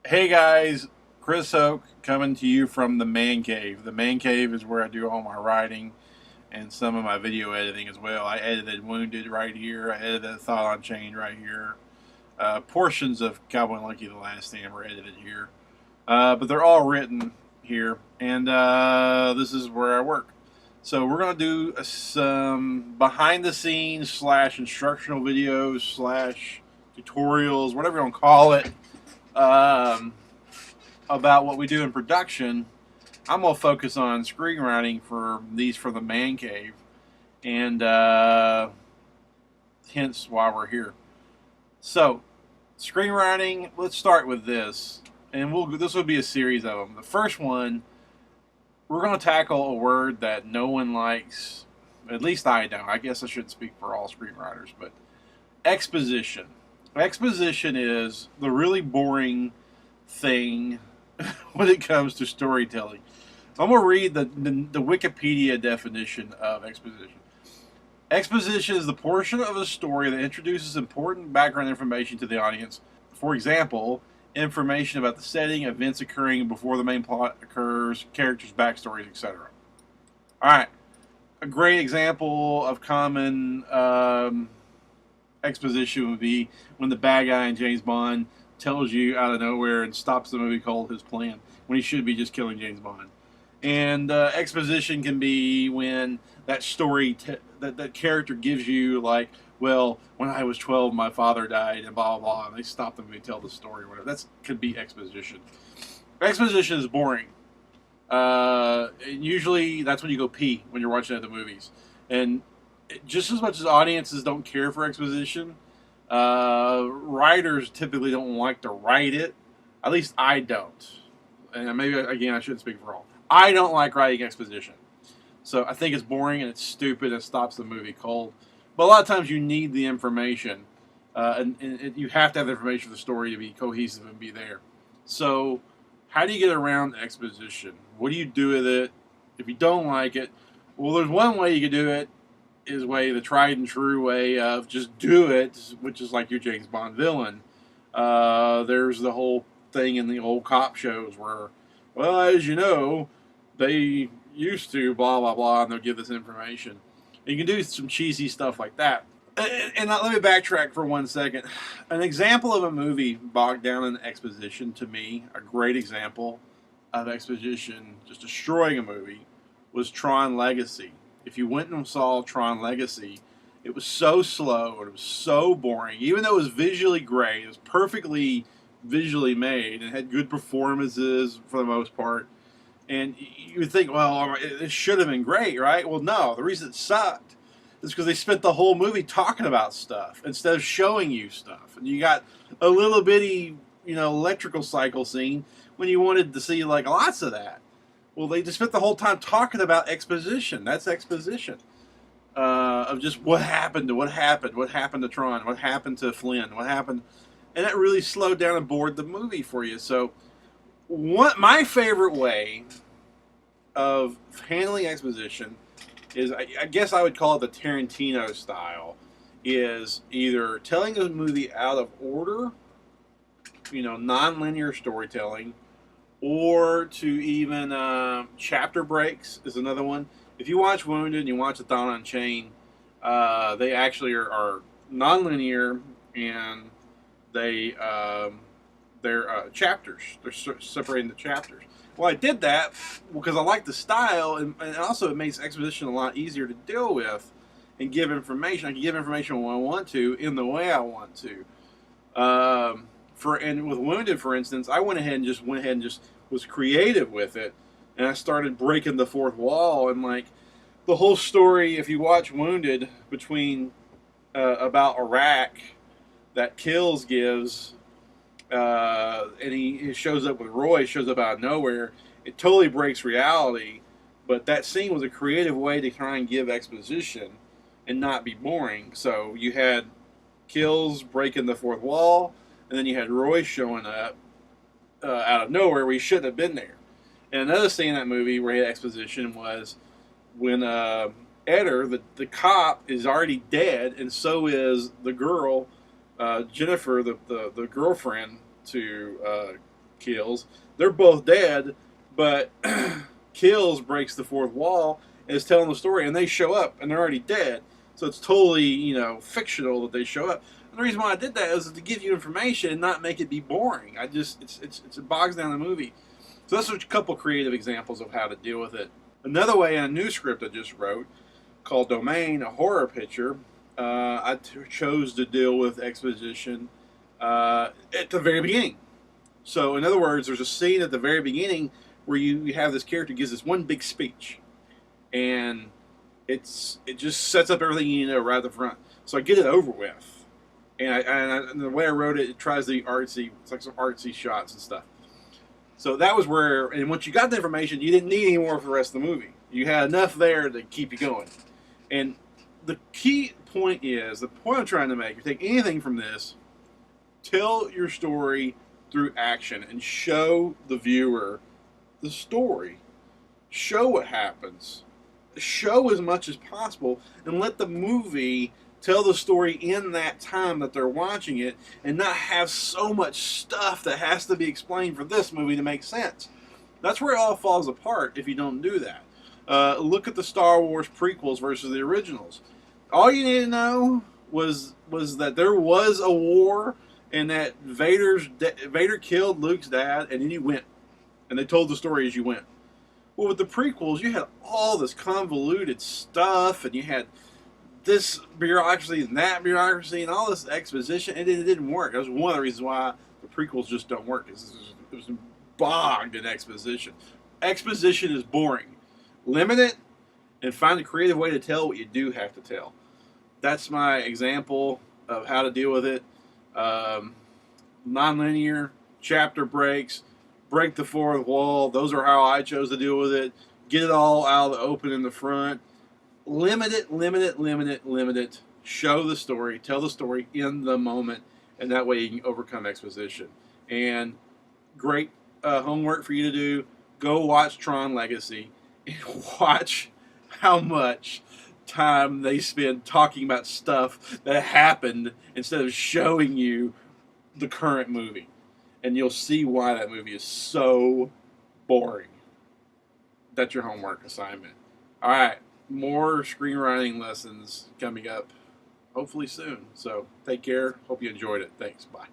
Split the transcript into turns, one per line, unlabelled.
Hey guys, Chris Oak coming to you from the Man Cave. The Man Cave is where I do all my writing and some of my video editing as well. I edited Wounded right here. I edited Thought on Chain right here. Portions of Cowboy Lucky the Last Stand were edited here. But they're all written here. And this is where I work. So we're going to do some behind the scenes slash instructional videos slash tutorials, whatever you want to call it. Um, about what we do in production. I'm gonna focus on screenwriting for these for the Man Cave, and hence why we're here. So, screenwriting. Let's start with this, and this will be a series of them. The first one, we're gonna tackle a word that no one likes. At least I don't. I guess I should speak for all screenwriters, but exposition. Exposition is the really boring thing when it comes to storytelling. I'm going to read the Wikipedia definition of exposition. Exposition is the portion of a story that introduces important background information to the audience. For example, information about the setting, events occurring before the main plot occurs, characters' backstories, etc. All right, a great example of common exposition would be when the bad guy in James Bond tells you out of nowhere and stops the movie called his plan when he should be just killing James Bond. And exposition can be when that story that character gives you, like, well, when I was 12 my father died and blah blah blah, and they stop the movie to tell the story or whatever. That could be exposition. Exposition is boring. And usually that's when you go pee when you're watching other movies. And just as much as audiences don't care for exposition, writers typically don't like to write it. At least I don't. And maybe, again, I shouldn't speak for all. I don't like writing exposition. So I think it's boring and it's stupid and it stops the movie cold. But a lot of times you need the information. And you have to have the information for the story to be cohesive and be there. So how do you get around exposition? What do you do with it? If you don't like it, well, there's one way you can do it, is the tried and true way of just do it, which is like your James Bond villain. There's the whole thing in the old cop shows where, well, as you know, they used to blah blah blah, and they'll give this information. And you can do some cheesy stuff like that. And let me backtrack for 1 second. An example of a movie bogged down in exposition, to me, a great example of exposition just destroying a movie, was Tron Legacy. If you went and saw Tron Legacy, it was so slow and it was so boring. Even though it was visually great, it was perfectly visually made and had good performances for the most part. And you would think, well, it should have been great, right? Well, no. The reason it sucked is because they spent the whole movie talking about stuff instead of showing you stuff. And you got a little bitty, electrical cycle scene when you wanted to see like lots of that. Well, they just spent the whole time talking about exposition. That's exposition of just what happened to Tron, what happened to Flynn, what happened, and that really slowed down and bored the movie for you. So, what my favorite way of handling exposition is, I guess I would call it the Tarantino style, is either telling a movie out of order, non-linear storytelling, or to even chapter breaks is another one. If you watch Wounded and you watch The Thought on Chain, they actually are non-linear, and they're chapters. They're separating the chapters. Well, I did that because I like the style, and also it makes exposition a lot easier to deal with and give information. I can give information when I want to, in the way I want to. And with Wounded, for instance, I went ahead and just was creative with it, and I started breaking the fourth wall. And like the whole story, if you watch Wounded, between about Iraq, that Kills gives, and he shows up with Roy, shows up out of nowhere. It totally breaks reality, but that scene was a creative way to try and give exposition and not be boring. So you had Kills breaking the fourth wall, and then you had Roy showing up out of nowhere where he shouldn't have been there. And another scene in that movie where he had exposition was when Eder, the cop, is already dead, and so is the girl, Jennifer, the girlfriend to kills. They're both dead, but kills breaks the fourth wall and is telling the story, and they show up and they're already dead. So it's totally, fictional that they show up. And the reason why I did that is to give you information and not make it be boring. It bogs down the movie. So that's a couple creative examples of how to deal with it. Another way, in a new script I just wrote called Domain, a horror picture, I chose to deal with exposition at the very beginning. So, in other words, there's a scene at the very beginning where you have this character gives this one big speech, and it just sets up everything you know right at the front. So I get it over with, and the way I wrote it, it tries to be artsy. It's like some artsy shots and stuff. So that was where, and once you got the information, you didn't need any more for the rest of the movie. You had enough there to keep you going. And the key point is, the point I'm trying to make, you take anything from this, tell your story through action and show the viewer the story. Show what happens. Show as much as possible and let the movie tell the story in that time that they're watching it, and not have so much stuff that has to be explained for this movie to make sense. That's where it all falls apart if you don't do that. Look at the Star Wars prequels versus the originals. All you need to know was that there was a war, and that Vader killed Luke's dad, and then he went. And they told the story as you went. Well, with the prequels, you had all this convoluted stuff, and you had this bureaucracy and that bureaucracy and all this exposition, and it didn't work. That was one of the reasons why the prequels just don't work. It was bogged in exposition. Exposition is boring. Limit it and find a creative way to tell what you do have to tell. That's my example of how to deal with it. Non-linear, chapter breaks, break the fourth wall. Those are how I chose to deal with it. Get it all out of the open in the front. Limit it. Show the story. Tell the story in the moment. And that way you can overcome exposition. And great homework for you to do. Go watch Tron Legacy and watch how much time they spend talking about stuff that happened instead of showing you the current movie. And you'll see why that movie is so boring. That's your homework assignment. All right. More screenwriting lessons coming up hopefully soon. So take care. Hope you enjoyed it. Thanks. Bye.